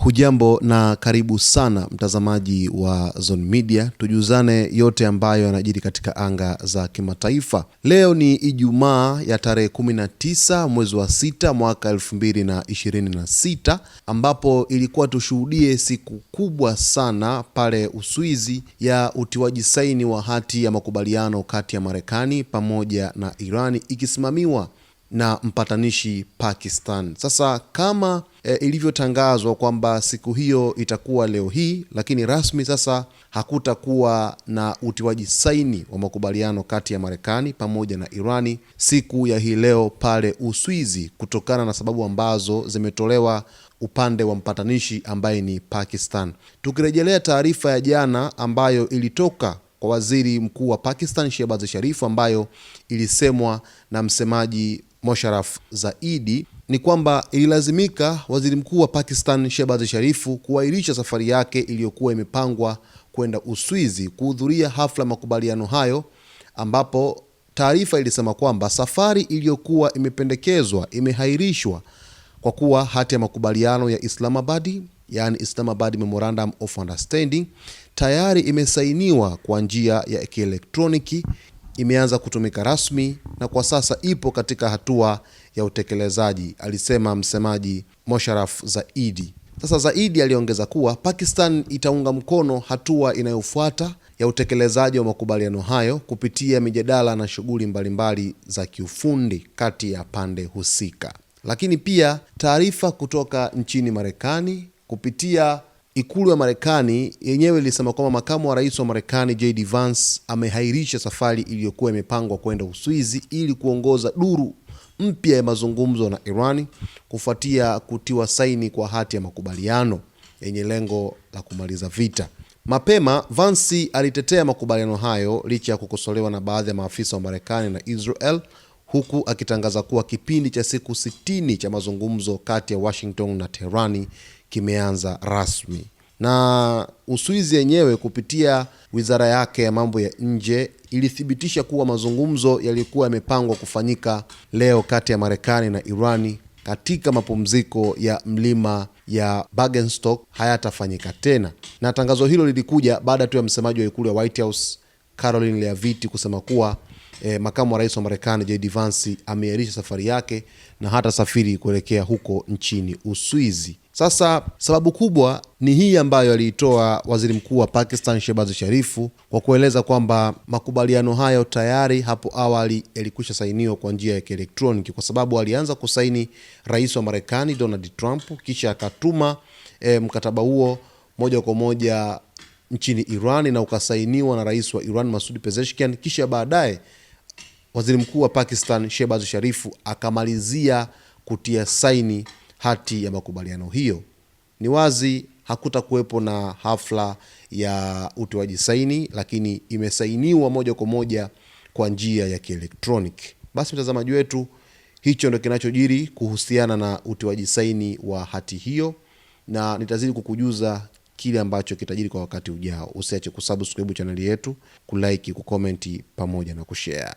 Hujambo na karibu sana mtazamaji wa Zone Media, tujuzane yote ambayo yanajiri katika anga za kimataifa. Leo ni Ijumaa ya tarehe 19 mwezi wa 6 mwaka 2026, ambapo ilikuwa tushuhudie siku kubwa sana pale Uswizi ya utiwaji saini wa hati ya makubaliano kati ya Marekani pamoja na Irani ikisimamiwa na mpatanishi Pakistan. Sasa kama ilivyotangazwa kwamba siku hiyo itakuwa leo hii, lakini rasmi sasa hakutakuwa na utiwaji saini wa makubaliano kati ya Marekani pamoja na Irani siku ya hii leo pale Uswizi, kutokana na sababu ambazo zimetolewa upande wa mpatanishi ambaye ni Pakistan. Tukirejelea taarifa ya jana ambayo ilitoka kwa waziri mkuu wa Pakistan Shehbaz Sharif, ambayo ilisemwa na msemaji Mosharraf Zaidi, ni kwamba ililazimika waziri mkuu wa Pakistan Shehbaz Sharif kuahirisha safari yake iliyokuwa imepangwa kwenda Uswizi kuhudhuria hafla makubaliano hayo, ambapo taarifa ilisema kwamba safari iliyokuwa imependekezwa imehairishwa kwa kuwa hati ya makubaliano ya Islamabad, yani Islamabad Memorandum of Understanding, tayari imesainiwa kwa njia ya kielektroniki, imeanza kutumika rasmi na kwa sasa ipo katika hatua ya utekelezaji, alisema msemaji Mosharraf Zaidi. Sasa Zaidi aliongeza kuwa Pakistan itaunga mkono hatua inayofuata ya utekelezaji wa makubaliano hayo kupitia mijadala na shughuli mbalimbali za kiufundi kati ya pande husika. Lakini pia taarifa kutoka nchini Marekani kupitia ikulu ya Marekani yenyewe ilisema kwamba makamu wa rais wa Marekani JD Vance amehairisha safari iliyokuwa imepangwa kwenda Uswizi ili kuongoza duru mpya ya mazungumzo na Irani kufuatia kutiwa saini kwa hati ya makubaliano yenye lengo la kumaliza vita. Mapema Vance alitetea makubaliano hayo licha ya kukosolewa na baadhi ya maafisa wa Marekani na Israel, huku akitangaza kuwa kipindi cha siku 60 cha mazungumzo kati ya Washington na Teherani kimeanza rasmi. Na Uswizi yenyewe kupitia wizara yake ya mambo ya nje ilithibitisha kuwa mazungumzo yalikuwa yamepangwa kufanyika leo kati ya Marekani na Irani katika mapumziko ya mlima ya Bergenstock hayatafanyika tena. Na tangazo hilo lilikuja baada tu ya msemaji wa ikulu ya White House Caroline Leavitt kusema kuwa makamu wa rais wa Marekani JD Vance ameahirisha safari yake na hata safiri kuelekea huko nchini Uswizi. Sasa sababu kubwa ni hii ambayo aliitoa waziri mkuu wa Pakistan Shehbaz Sharif kwa kueleza kwamba makubaliano hayo tayari hapo awali yalikwisha sainiwa kwa njia ya kielektroniki, kwa sababu alianza kusaini rais wa Marekani Donald Trump, kisha akatuma mkataba huo moja kwa moja nchini Iran na ukasainiwa na rais wa Iran Masoud Pezeshkian, kisha baadaye waziri mkuu wa Pakistan Shehbaz Sharif akamalizia kutia saini hati ya makubaliano hiyo. Ni wazi hakutakuwepo na hafla ya utiwaji saini, lakini imesainiwa moja kwa moja kwa njia ya kielektroniki. Basi mtazamaji wetu, hicho ndio kinachojiri kuhusiana na utiwaji saini wa hati hiyo, na nitazidi kukujuza kile ambacho kitajiri kwa wakati ujao. Usiache kusubscribe channel yetu, kulike, kucomment pamoja na kushare.